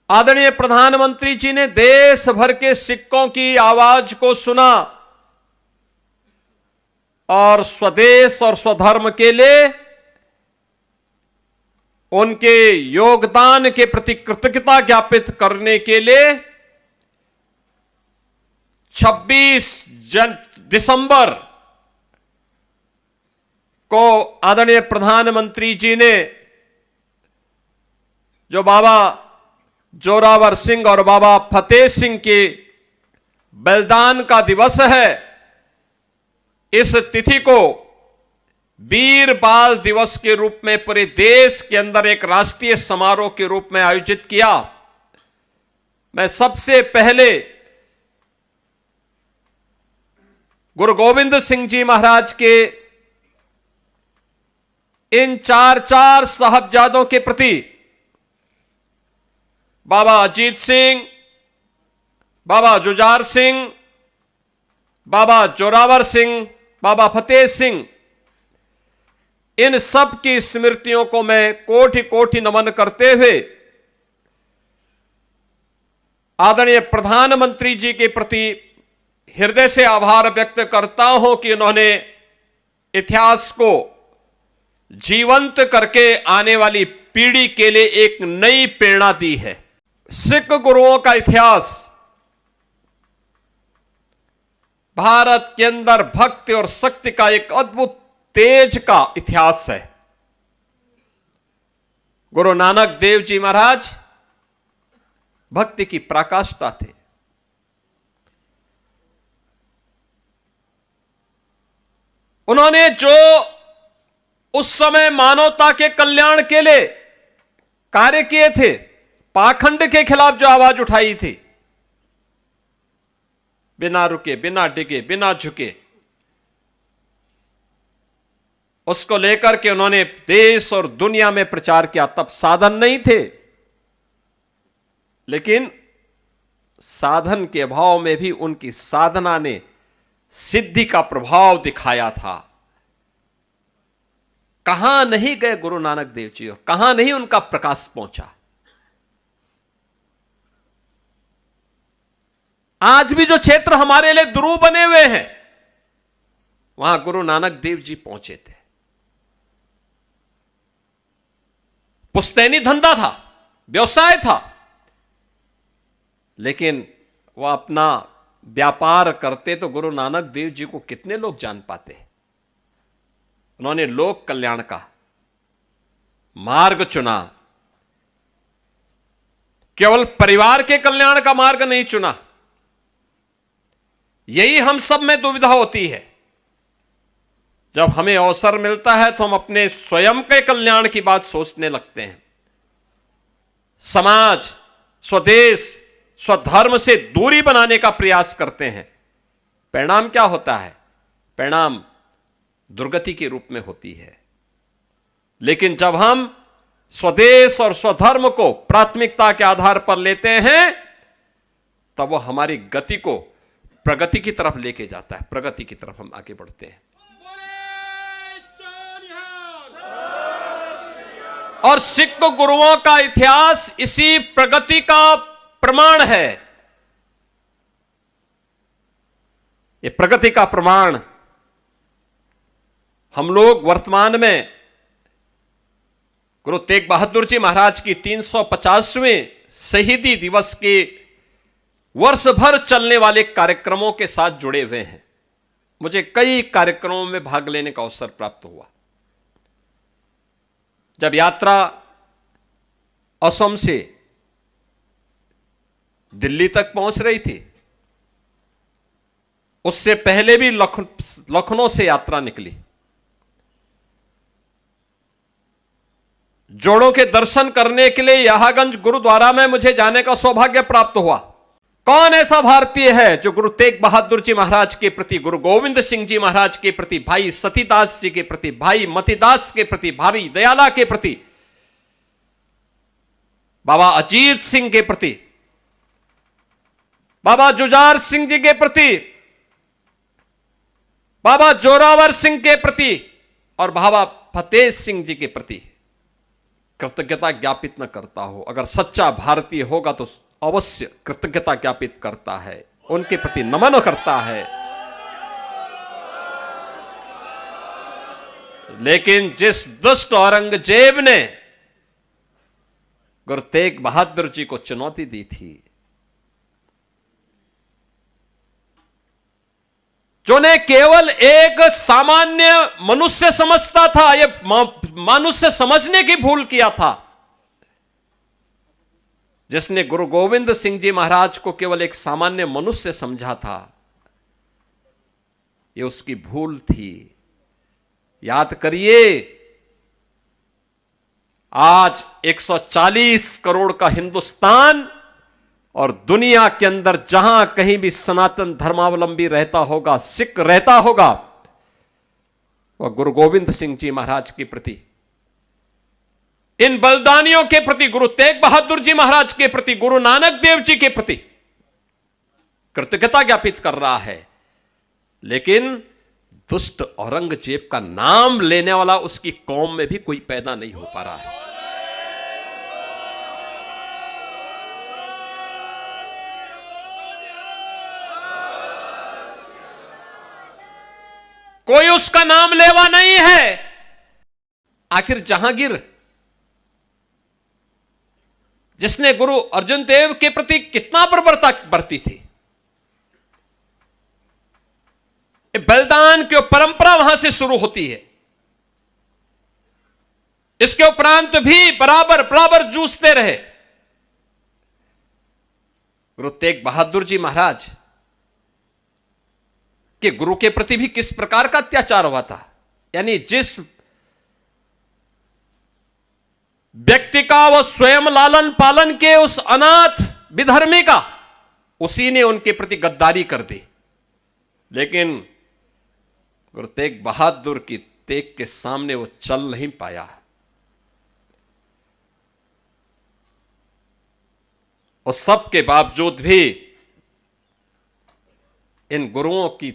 आदरणीय प्रधानमंत्री जी ने देश भर के सिक्कों की आवाज को सुना और स्वदेश और स्वधर्म के लिए उनके योगदान के प्रति कृतज्ञता ज्ञापित करने के लिए 26 दिसंबर को आदरणीय प्रधानमंत्री जी ने जो बाबा जोरावर सिंह और बाबा फतेह सिंह के बलिदान का दिवस है, इस तिथि को वीर बाल दिवस के रूप में पूरे देश के अंदर एक राष्ट्रीय समारोह के रूप में आयोजित किया। मैं सबसे पहले गुरु गोविंद सिंह जी महाराज के इन चार साहबजादों के प्रति, बाबा अजीत सिंह, बाबा जुझार सिंह, बाबा जोरावर सिंह, बाबा फतेह सिंह, इन सब की स्मृतियों को मैं कोटि कोटि नमन करते हुए आदरणीय प्रधानमंत्री जी के प्रति हृदय से आभार व्यक्त करता हूं कि उन्होंने इतिहास को जीवंत करके आने वाली पीढ़ी के लिए एक नई प्रेरणा दी है। सिख गुरुओं का इतिहास भारत के अंदर भक्ति और शक्ति का एक अद्भुत तेज का इतिहास है। गुरु नानक देव जी महाराज भक्ति की पराकाष्ठा थे। उन्होंने जो उस समय मानवता के कल्याण के लिए कार्य किए थे, पाखंड के खिलाफ जो आवाज उठाई थी, बिना रुके, बिना डिगे, बिना झुके, उसको लेकर के उन्होंने देश और दुनिया में प्रचार किया। तब साधन नहीं थे, लेकिन साधन के अभाव में भी उनकी साधना ने सिद्धि का प्रभाव दिखाया था। कहां नहीं गए गुरु नानक देव जी और कहां नहीं उनका प्रकाश पहुंचा। आज भी जो क्षेत्र हमारे लिए दुरूह बने हुए हैं, वहां गुरु नानक देव जी पहुंचे थे। पुश्तैनी धंधा था, व्यवसाय था, लेकिन वह अपना व्यापार करते तो गुरु नानक देव जी को कितने लोग जान पाते। उन्होंने लोक कल्याण का मार्ग चुना, केवल परिवार के कल्याण का मार्ग नहीं चुना। यही हम सब में दुविधा होती है। जब हमें अवसर मिलता है तो हम अपने स्वयं के कल्याण की बात सोचने लगते हैं। समाज, स्वदेश, स्वधर्म से दूरी बनाने का प्रयास करते हैं। परिणाम क्या होता है? परिणाम दुर्गति के रूप में होती है। लेकिन जब हम स्वदेश और स्वधर्म को प्राथमिकता के आधार पर लेते हैं, तब वो हमारी गति को प्रगति की तरफ लेके जाता है। प्रगति की तरफ हम आगे बढ़ते हैं। और सिख गुरुओं का इतिहास इसी प्रगति का प्रमाण है। ये प्रगति का प्रमाण हम लोग वर्तमान में गुरु तेग बहादुर जी महाराज की 350वें शहीदी दिवस के वर्ष भर चलने वाले कार्यक्रमों के साथ जुड़े हुए हैं। मुझे कई कार्यक्रमों में भाग लेने का अवसर प्राप्त हुआ। जब यात्रा असम से दिल्ली तक पहुंच रही थी, उससे पहले भी लखनऊ से यात्रा निकली। जोड़ों के दर्शन करने के लिए यहागंज गुरुद्वारा में मुझे जाने का सौभाग्य प्राप्त हुआ। कौन ऐसा भारतीय है जो गुरु तेग बहादुर जी महाराज के प्रति, गुरु गोविंद सिंह जी महाराज के प्रति, भाई सतीदास जी के प्रति, भाई मतीदास के प्रति, भाई दयाला के प्रति, बाबा अजीत सिंह के प्रति, बाबा जुझार सिंह जी के प्रति, बाबा जोरावर सिंह के प्रति और बाबा फतेह सिंह जी के प्रति कृतज्ञता ज्ञापित न करता हो। अगर सच्चा भारतीय होगा तो अवश्य कृतज्ञता ज्ञापित करता है, उनके प्रति नमन करता है। लेकिन जिस दुष्ट औरंगजेब ने गुरु तेग बहादुर जी को चुनौती दी थी, जो ने केवल एक सामान्य मनुष्य समझता था, ये मनुष्य समझने की भूल किया था, जिसने गुरु गोविंद सिंह जी महाराज को केवल एक सामान्य मनुष्य समझा था, ये उसकी भूल थी। याद करिए, आज 140 करोड़ का हिंदुस्तान और दुनिया के अंदर जहां कहीं भी सनातन धर्मावलंबी रहता होगा, सिख रहता होगा, वह गुरु गोविंद सिंह जी महाराज के प्रति, इन बलिदानियों के प्रति, गुरु तेग बहादुर जी महाराज के प्रति, गुरु नानक देव जी के प्रति कृतज्ञता ज्ञापित कर रहा है। लेकिन दुष्ट औरंगजेब का नाम लेने वाला उसकी कौम में भी कोई पैदा नहीं हो पा रहा है। कोई उसका नाम लेवा नहीं है। आखिर जहांगीर, जिसने गुरु अर्जुन देव के प्रति कितना बर्बरता बरती थी, बलिदान की परंपरा वहां से शुरू होती है। इसके उपरांत भी बराबर बराबर जूझते रहे। गुरु तेग बहादुर जी महाराज के गुरु के प्रति भी किस प्रकार का अत्याचार हुआ था। यानी जिस व्यक्ति का वह स्वयं लालन पालन के उस अनाथ विधर्मी का, उसी ने उनके प्रति गद्दारी कर दी। लेकिन गुरु तेग बहादुर की तेग के सामने वो चल नहीं पाया। और सब के बावजूद भी इन गुरुओं की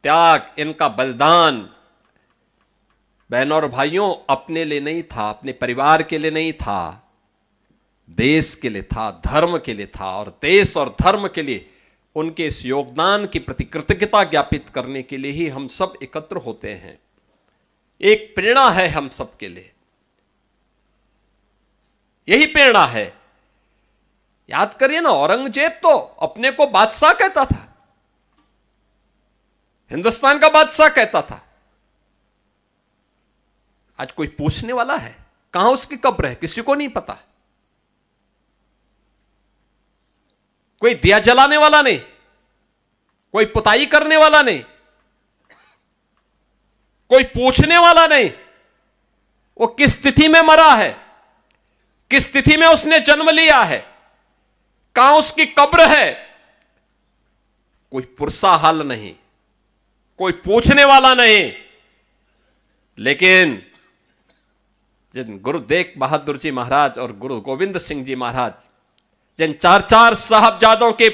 त्याग, इनका बलिदान, बहनों और भाइयों, अपने लिए नहीं था, अपने परिवार के लिए नहीं था, देश के लिए था, धर्म के लिए था। और देश और धर्म के लिए उनके इस योगदान की प्रति कृतज्ञता ज्ञापित करने के लिए ही हम सब एकत्र होते हैं। एक प्रेरणा है हम सब के लिए, यही प्रेरणा है। याद करिए ना, औरंगजेब तो अपने को बादशाह कहता था, हिंदुस्तान का बादशाह कहता था। आज कोई पूछने वाला है कहां उसकी कब्र है? किसी को नहीं पता। कोई दिया जलाने वाला नहीं, कोई पुताई करने वाला नहीं, कोई पूछने वाला नहीं। वो किस तिथि में मरा है, किस तिथि में उसने जन्म लिया है, कहां उसकी कब्र है, कोई पुरसा हाल नहीं, कोई पूछने वाला नहीं। लेकिन जिन गुरु तेग बहादुर जी महाराज और गुरु गोविंद सिंह जी महाराज, जिन चार चार साहबजादों के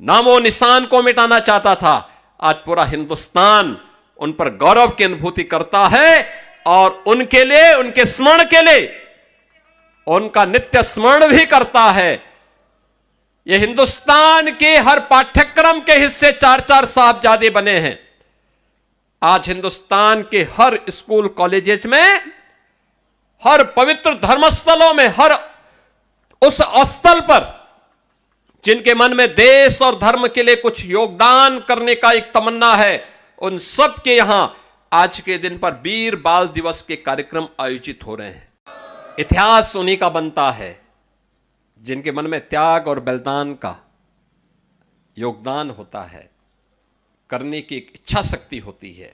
नामो निशान को मिटाना चाहता था, आज पूरा हिंदुस्तान उन पर गौरव की अनुभूति करता है और उनके लिए, उनके स्मरण के लिए उनका नित्य स्मरण भी करता है। ये हिंदुस्तान के हर पाठ्यक्रम के हिस्से चार चार साहबजादे बने हैं। आज हिंदुस्तान के हर स्कूल कॉलेजेस में, हर पवित्र धर्मस्थलों में, हर उस स्थल पर जिनके मन में देश और धर्म के लिए कुछ योगदान करने का एक तमन्ना है, उन सब के यहां आज के दिन पर वीर बाल दिवस के कार्यक्रम आयोजित हो रहे हैं। इतिहास उन्हीं का बनता है जिनके मन में त्याग और बलिदान का योगदान होता है, करने की एक इच्छा शक्ति होती है।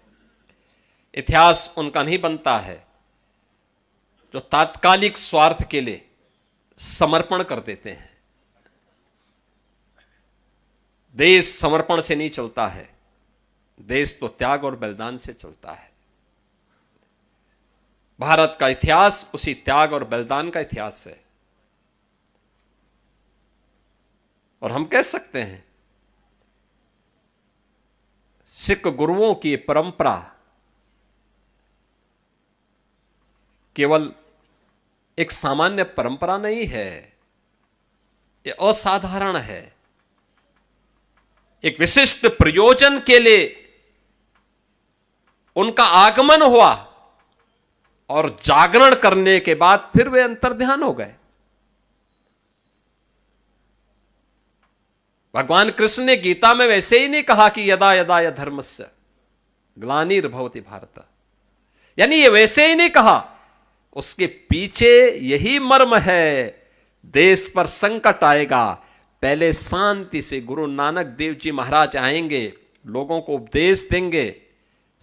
इतिहास उनका नहीं बनता है जो तात्कालिक स्वार्थ के लिए समर्पण कर देते हैं। देश समर्पण से नहीं चलता है, देश तो त्याग और बलिदान से चलता है। भारत का इतिहास उसी त्याग और बलिदान का इतिहास है। और हम कह सकते हैं सिख गुरुओं की परंपरा केवल एक सामान्य परंपरा नहीं है, ये असाधारण है। एक विशिष्ट प्रयोजन के लिए उनका आगमन हुआ और जागरण करने के बाद फिर वे अंतर्ध्यान हो गए। भगवान कृष्ण ने गीता में वैसे ही नहीं कहा कि यदा यदा य धर्मस्य ग्लानिर्भवति भारत, यानी ये वैसे ही नहीं कहा। उसके पीछे यही मर्म है, देश पर संकट आएगा, पहले शांति से गुरु नानक देव जी महाराज आएंगे, लोगों को उपदेश देंगे,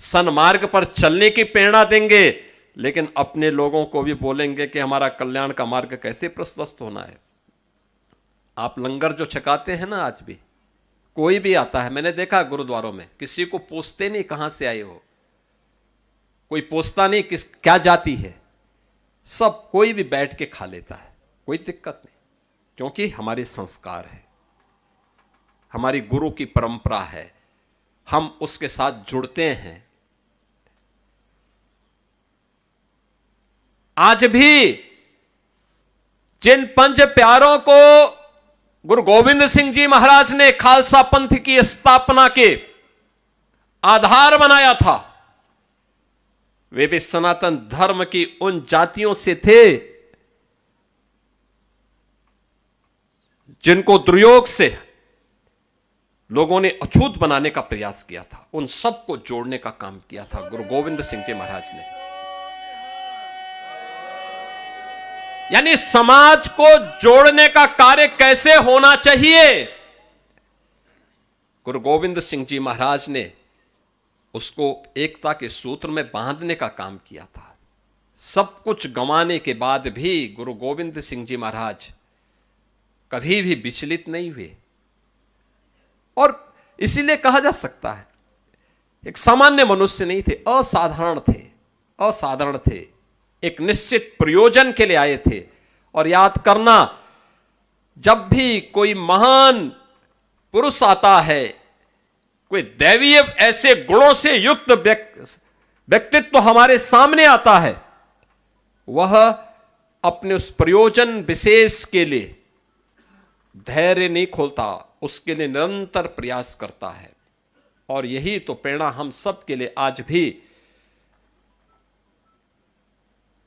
सन्मार्ग पर चलने की प्रेरणा देंगे, लेकिन अपने लोगों को भी बोलेंगे कि हमारा कल्याण का मार्ग कैसे प्रशस्त होना है। आप लंगर जो छकाते हैं ना, आज भी कोई भी आता है, मैंने देखा गुरुद्वारों में, किसी को पूछते नहीं कहां से आए हो, कोई पूछता नहीं किस क्या जाति है, सब कोई भी बैठ के खा लेता है, कोई दिक्कत नहीं, क्योंकि हमारे संस्कार है, हमारी गुरु की परंपरा है, हम उसके साथ जुड़ते हैं। आज भी जिन पंच प्यारों को गुरु गोविंद सिंह जी महाराज ने खालसा पंथ की स्थापना के आधार बनाया था, वे भी सनातन धर्म की उन जातियों से थे जिनको दुर्योग से लोगों ने अछूत बनाने का प्रयास किया था। उन सबको जोड़ने का काम किया था गुरु गोविंद सिंह जी महाराज ने। यानी समाज को जोड़ने का कार्य कैसे होना चाहिए, गुरु गोविंद सिंह जी महाराज ने उसको एकता के सूत्र में बांधने का काम किया था। सब कुछ गंवाने के बाद भी गुरु गोविंद सिंह जी महाराज कभी भी विचलित नहीं हुए, और इसीलिए कहा जा सकता है एक सामान्य मनुष्य नहीं थे, असाधारण थे, एक निश्चित प्रयोजन के लिए आए थे। और याद करना, जब भी कोई महान पुरुष आता है, कोई दैवीय ऐसे गुणों से युक्त व्यक्तित्व हमारे सामने आता है, वह अपने उस प्रयोजन विशेष के लिए धैर्य नहीं खोलता, उसके लिए निरंतर प्रयास करता है। और यही तो प्रेरणा हम सब के लिए आज भी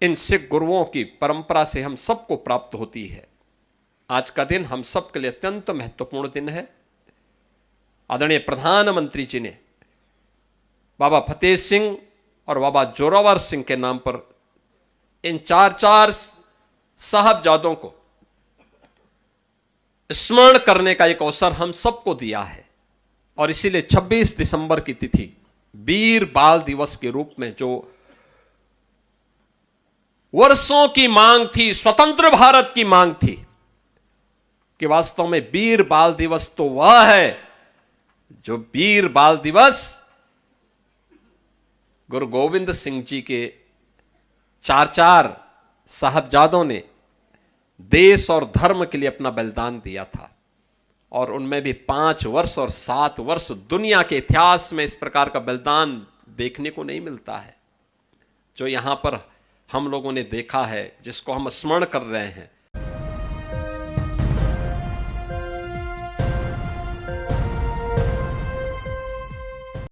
इन सिख गुरुओं की परंपरा से हम सबको प्राप्त होती है। आज का दिन हम सब के लिए अत्यंत महत्वपूर्ण दिन है। आदरणीय प्रधानमंत्री जी ने बाबा फतेह सिंह और बाबा जोरावर सिंह के नाम पर इन चार साहबजादों को स्मरण करने का एक अवसर हम सबको दिया है। और इसीलिए 26 दिसंबर की तिथि वीर बाल दिवस के रूप में, जो वर्षों की मांग थी, स्वतंत्र भारत की मांग थी कि वास्तव में वीर बाल दिवस तो वह है जो वीर बाल दिवस गुरु गोविंद सिंह जी के चार साहबजादों ने देश और धर्म के लिए अपना बलिदान दिया था। और उनमें भी 5 वर्ष और 7 वर्ष, दुनिया के इतिहास में इस प्रकार का बलिदान देखने को नहीं मिलता है जो यहां पर हम लोगों ने देखा है, जिसको हम स्मरण कर रहे हैं।